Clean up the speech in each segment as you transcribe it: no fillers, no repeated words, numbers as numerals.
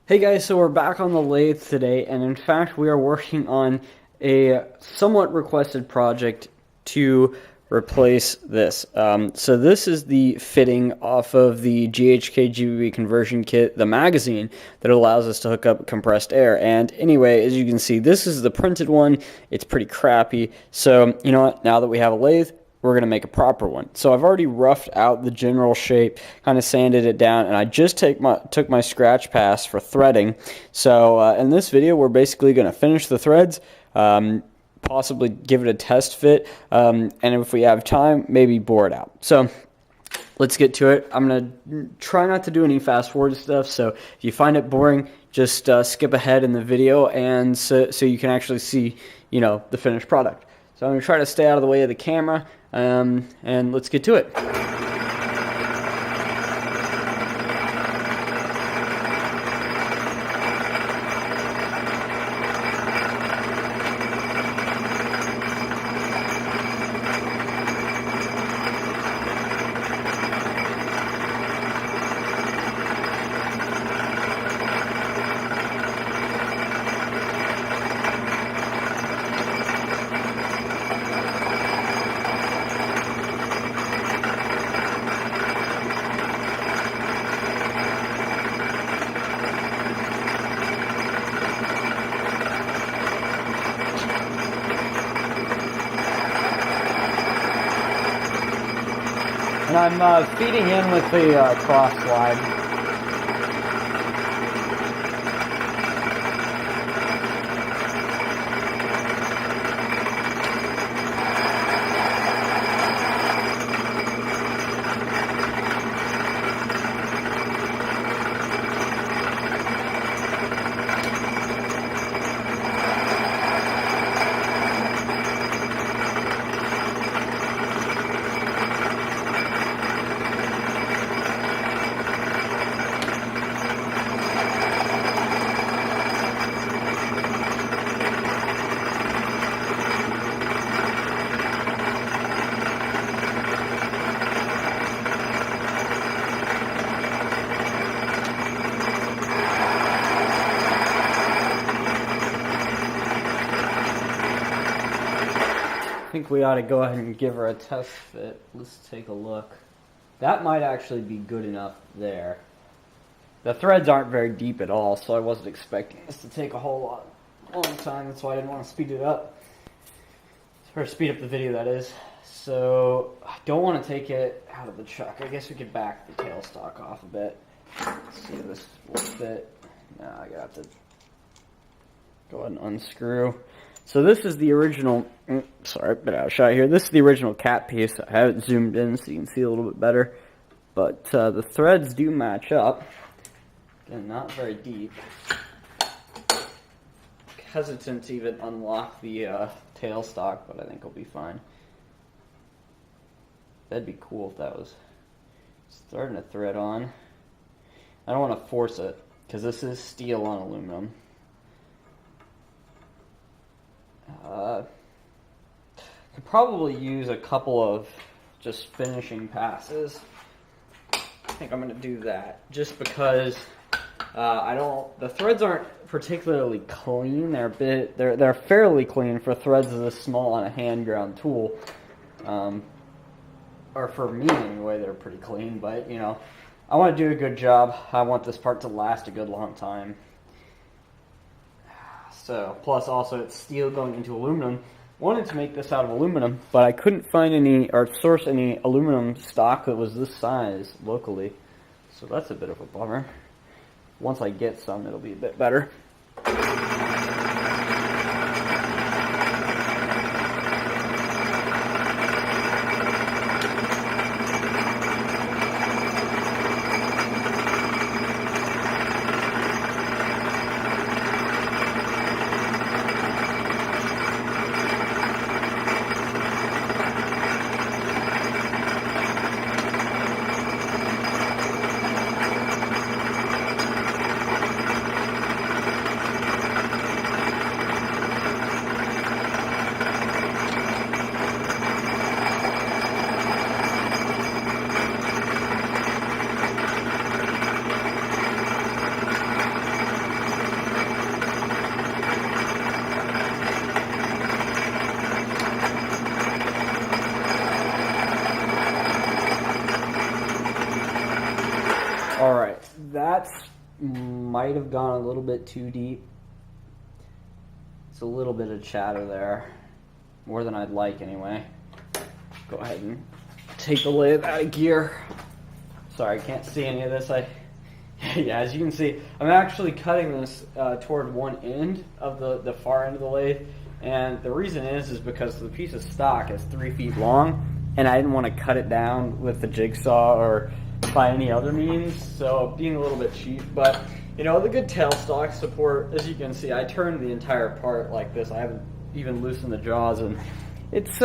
Hey guys, so we're back on the lathe today, and in fact we are working on a somewhat requested project to replace this. So this is the fitting off of the GHK GBB conversion kit, the magazine, that allows us to hook up compressed air. And anyway, as you can see, this is the printed one. It's pretty crappy. So you know what, now that we have a lathe, we're going to make a proper one. So I've already roughed out the general shape, kind of sanded it down, and I just took my scratch pass for threading. So in this video, we're basically going to finish the threads, possibly give it a test fit, and if we have time, maybe bore it out. So let's get to it. I'm going to try not to do any fast forward stuff, so if you find it boring, just skip ahead in the video, and so you can actually see, the finished product. So I'm going to try to stay out of the way of the camera, and let's get to it. And I'm feeding in with the cross slide. I think we ought to go ahead and give her a test fit. Let's take a look. That might actually be good enough there. The threads aren't very deep at all, so I wasn't expecting this to take a whole long time. That's why I didn't want to speed it up. Or speed up the video, that is. So I don't want to take it out of the chuck. I guess we could back the tailstock off a bit. Let's see if this will fit. Now I got to go ahead and unscrew. So this is the original, sorry, bit out of shot here. This is the original cap piece. I have it zoomed in so you can see a little bit better. But the threads do match up. Again, not very deep. Hesitant to even unlock the tailstock, but I think it'll be fine. That'd be cool if that was starting to thread on. I don't want to force it, because this is steel on aluminum. Could probably use a couple of just finishing passes. I think I'm going to do that just because the threads aren't particularly clean. They're fairly clean for threads this small on a hand ground tool. Or for me anyway, they're pretty clean, but I want to do a good job. I want this part to last a good long time. So, plus also it's steel going into aluminum. Wanted to make this out of aluminum, but I couldn't find any or source any aluminum stock that was this size locally. So that's a bit of a bummer. Once I get some, it'll be a bit better. That might have gone a little bit too deep. It's a little bit of chatter there, more than I'd like anyway. Go ahead and take the lathe out of gear. Sorry, I can't see any of this. Yeah, as you can see, I'm actually cutting this toward one end of the far end of the lathe, and the reason is because the piece of stock is 3 feet long, and I didn't want to cut it down with the jigsaw or by any other means, so being a little bit cheap. But you know, the good tailstock support, as you can see, I turned the entire part like this. I haven't even loosened the jaws, and it's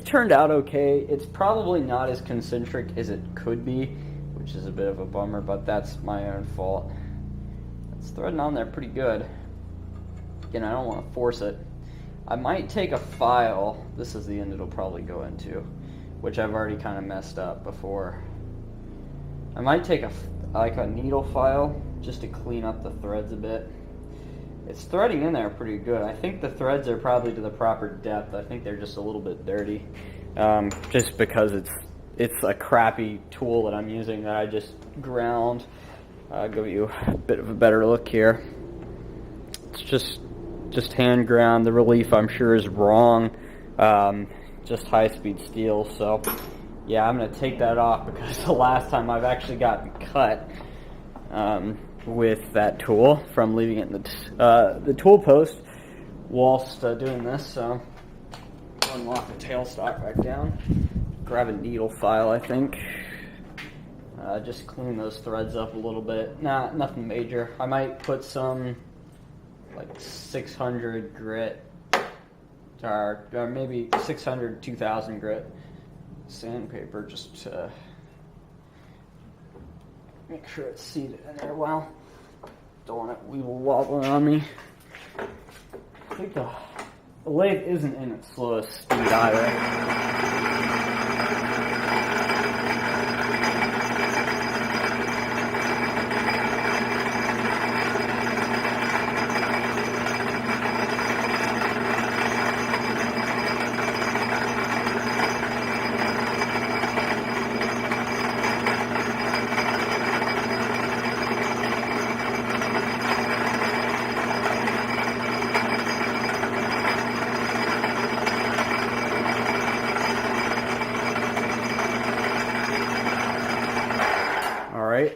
turned out okay. It's probably not as concentric as it could be, which is a bit of a bummer, but that's my own fault. It's threading on there pretty good. Again, I don't want to force it. I might take a file. This is the end it'll probably go into, which I've already kind of messed up before. I might take a needle file just to clean up the threads a bit. It's threading in there pretty good. I think the threads are probably to the proper depth. I think they're just a little bit dirty, just because it's a crappy tool that I'm using that I just ground. I'll give you a bit of a better look here. It's just hand ground. The relief, I'm sure, is wrong. Just high-speed steel. So yeah, I'm going to take that off because the last time I've actually gotten cut with that tool from leaving it in the tool post whilst doing this. So unlock the tailstock back down, grab a needle file, I think. Just clean those threads up a little bit. Nothing major. I might put some like 600 grit or maybe 600 2000 grit sandpaper just to make sure it's seated in there well. Don't want it wobbling on me. I think the lathe isn't in its slowest speed either.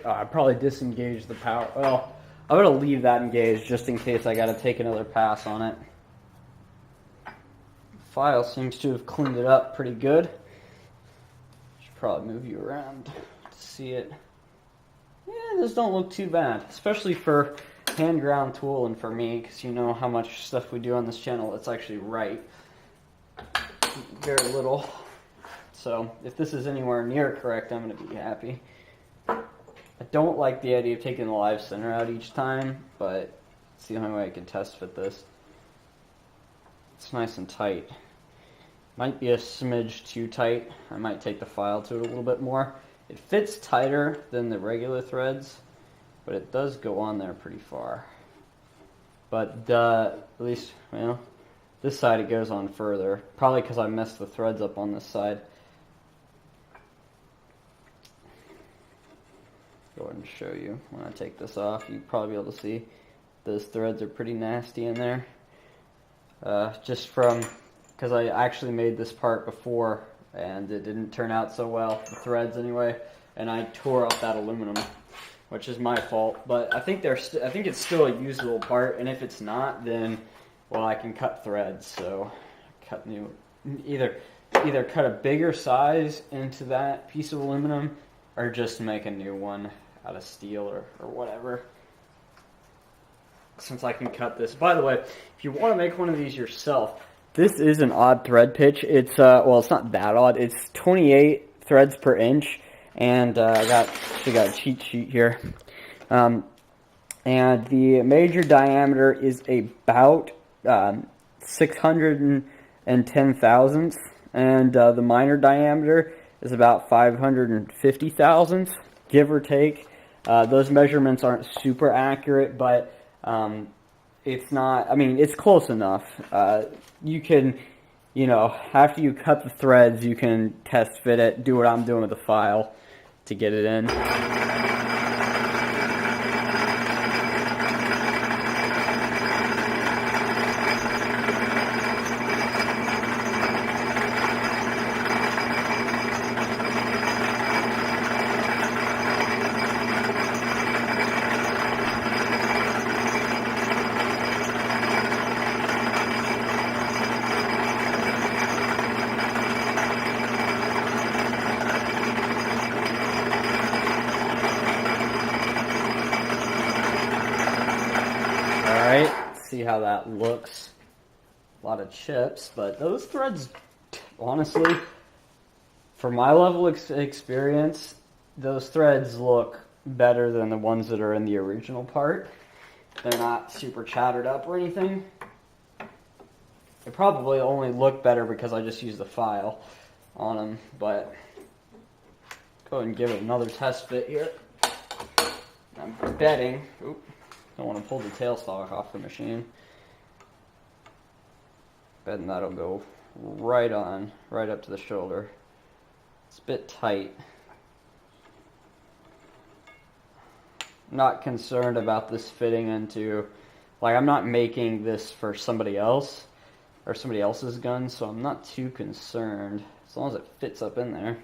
I probably disengaged the power. Well, I'm going to leave that engaged just in case I got to take another pass on it. The file seems to have cleaned it up pretty good. Should probably move you around to see it. Yeah, those don't look too bad, especially for hand ground tool and for me, because you know how much stuff we do on this channel. It's actually right. Very little. So if this is anywhere near correct, I'm going to be happy. I don't like the idea of taking the live center out each time, but it's the only way I can test fit this. It's nice and tight. Might be a smidge too tight. I might take the file to it a little bit more. It fits tighter than the regular threads, but it does go on there pretty far. But at least, you know, this side it goes on further. Probably because I messed the threads up on this side. Go ahead and show you when I take this off. You'll probably be able to see those threads are pretty nasty in there. Just from, because I actually made this part before and it didn't turn out so well, the threads anyway, and I tore up that aluminum, which is my fault. But I think I think it's still a usable part, and if it's not, then well, I can cut threads. So cut new, either cut a bigger size into that piece of aluminum, or just make a new one out of steel or whatever. Since I can cut this. By the way, if you want to make one of these yourself, this is an odd thread pitch. It's well, it's not that odd. It's 28 threads per inch, and I got a cheat sheet here. And the major diameter is about 610 thousandths, and the minor diameter is about 550 thousandths, give or take. Those measurements aren't super accurate, but it's not, I mean, it's close enough. You can, you know, after you cut the threads, you can test fit it, do what I'm doing with the file to get it in. see how that looks. A lot of chips, but those threads, honestly, for my level of experience, those threads look better than the ones that are in the original part. They're not super chattered up or anything. They probably only look better because I just used the file on them, but go ahead and give it another test fit here. I'm betting, don't want to pull the tailstock off the machine. Betting that'll go right up to the shoulder. It's a bit tight. Not concerned about this fitting into, like, I'm not making this for somebody else or somebody else's gun, so I'm not too concerned as long as it fits up in there.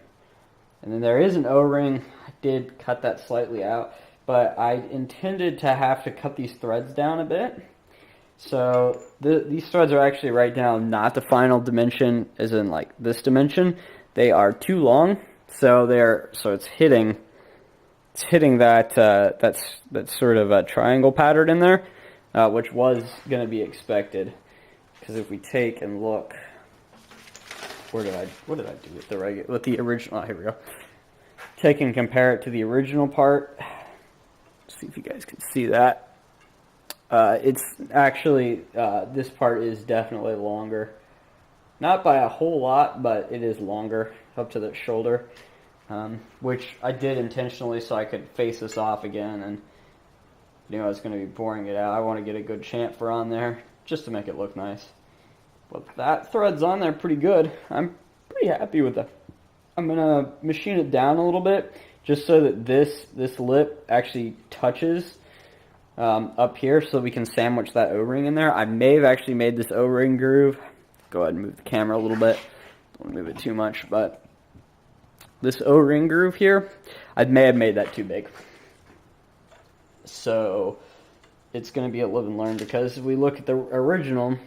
And then there is an O-ring. I did cut that slightly out, but I intended to have to cut these threads down a bit. So these threads are actually right now not the final dimension, as in like this dimension. They are too long, so it's hitting that sort of a triangle pattern in there, which was going to be expected. Because if we take and look, what did I do with the original? Oh, here we go. Take and compare it to the original part. See if you guys can see that. It's actually this part is definitely longer, not by a whole lot, but it is longer up to the shoulder, which I did intentionally so I could face this off again, and I was going to be boring it out. I want to get a good chamfer on there just to make it look nice. But that thread's on there pretty good. I'm pretty happy with that. I'm going to machine it down a little bit just so that this lip actually touches up here so we can sandwich that O-ring in there. I may have actually made this O-ring groove. Go ahead and move the camera a little bit. Don't move it too much, but this O-ring groove here, I may have made that too big. So it's going to be a live and learn, because if we look at the original,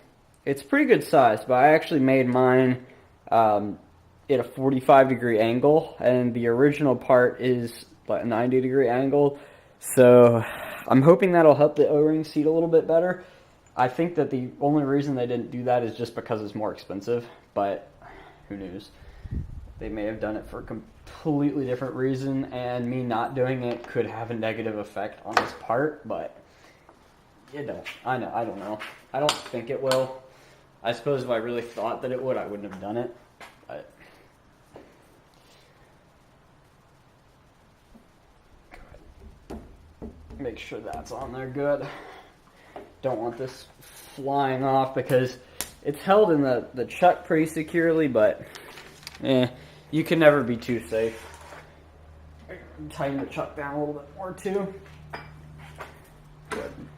it's pretty good size, but I actually made mine at a 45-degree angle, and the original part is like a 90-degree angle. So I'm hoping that'll help the O-ring seat a little bit better. I think that the only reason they didn't do that is just because it's more expensive, but who knows? They may have done it for a completely different reason, and me not doing it could have a negative effect on this part, but I don't know. I don't think it will. I suppose if I really thought that it would, I wouldn't have done it, but make sure that's on there good. Don't want this flying off because it's held in the chuck pretty securely, but you can never be too safe. Tighten the chuck down a little bit more too.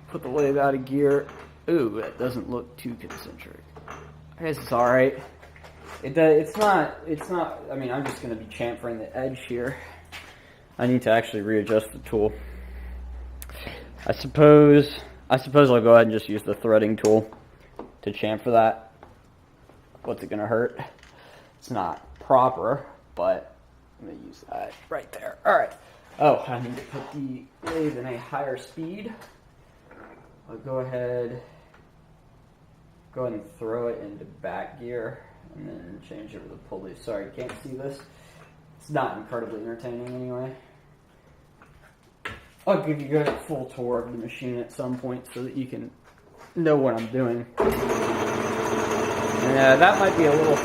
Put the lathe out of gear. Ooh, that doesn't look too concentric. I guess it's alright. It's not, I mean, I'm just going to be chamfering the edge here. I need to actually readjust the tool. I suppose I'll go ahead and just use the threading tool to chamfer that. What's it going to hurt? It's not proper, but I'm going to use that right there. Alright. Oh, I need to put the lathe in a higher speed. I'll go ahead and throw it into back gear and then change over the pulley. Sorry, you can't see this. It's not incredibly entertaining anyway. I'll give you guys a full tour of the machine at some point so that you can know what I'm doing. And that might be a little...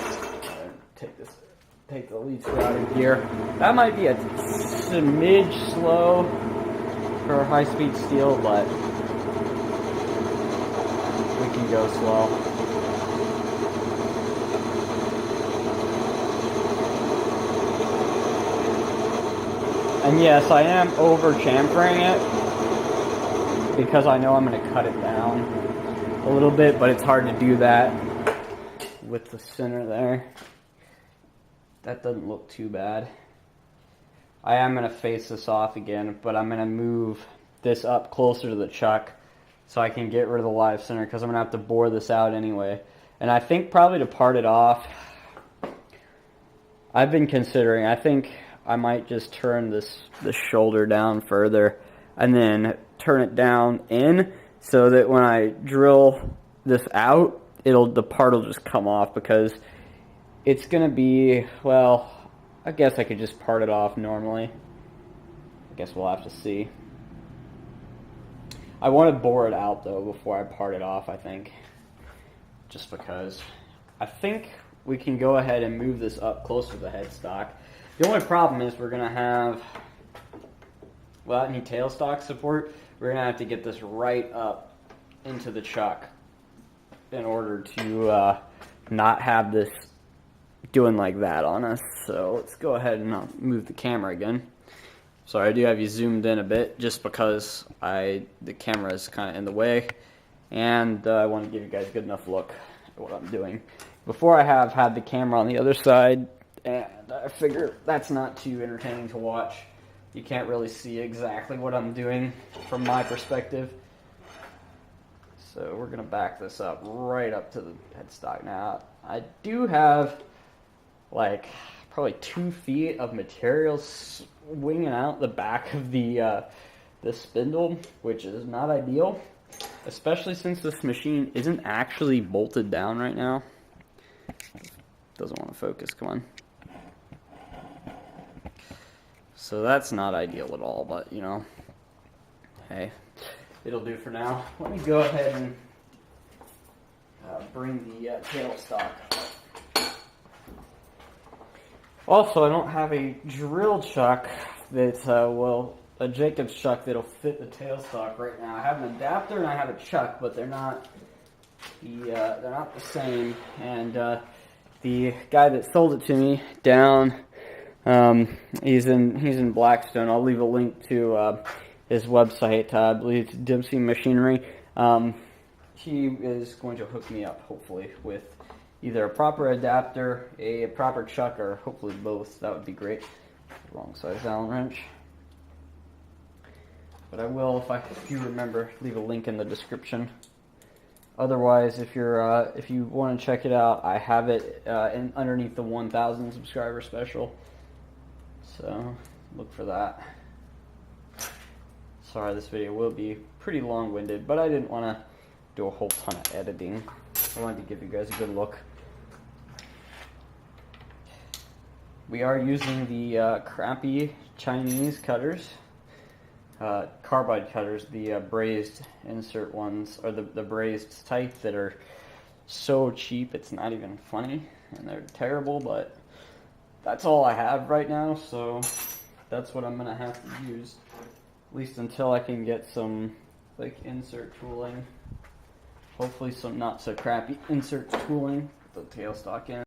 Take the lead screw out of gear. That might be a smidge slow for high-speed steel, but we can go slow. And yes, I am over chamfering it because I know I'm going to cut it down a little bit, but it's hard to do that with the center there. That doesn't look too bad. I am going to face this off again, but I'm going to move this up closer to the chuck so I can get rid of the live center, because I'm going to have to bore this out anyway. And I think probably to part it off, I've been considering, I think I might just turn this shoulder down further and then turn it down in so that when I drill this out, the part will just come off, because it's going to be, well, I guess I could just part it off normally. I guess we'll have to see. I want to bore it out, though, before I part it off, I think. Just because. I think we can go ahead and move this up closer to the headstock. The only problem is we're going to have, without any tailstock support, we're going to have to get this right up into the chuck in order to not have this doing like that on us. So let's go ahead and move the camera again. Sorry, I do have you zoomed in a bit just because the camera is kind of in the way, and I want to give you guys a good enough look at what I'm doing. Before I have had the camera on the other side, and I figure that's not too entertaining to watch. You can't really see exactly what I'm doing from my perspective. So we're going to back this up right up to the headstock. Now, I do have like probably 2 feet of material swinging out the back of the spindle, which is not ideal, especially since this machine isn't actually bolted down right now. Doesn't want to focus, come on. So that's not ideal at all, but you know, hey, it'll do for now. Let me go ahead and bring the tailstock. Also, I don't have a drill chuck that a Jacobs chuck that'll fit the tailstock right now. I have an adapter and I have a chuck, but they're not the same. And the guy that sold it to me down, he's in Blackstone. I'll leave a link to his website. I believe it's Dempsey Machinery. He is going to hook me up, hopefully, with either a proper adapter, a proper chuck, or hopefully both. That would be great. Wrong size Allen wrench. But I will, if you remember, leave a link in the description. Otherwise, if you want to check it out, I have it underneath the 1,000 subscriber special. So look for that. Sorry, this video will be pretty long-winded, but I didn't want to do a whole ton of editing. I wanted to give you guys a good look. We are using the crappy Chinese cutters, carbide cutters, the brazed insert ones, or the brazed type that are so cheap it's not even funny, and they're terrible, but that's all I have right now, so that's what I'm going to have to use, at least until I can get some like insert tooling. Hopefully some not so crappy insert tooling, the tailstock in.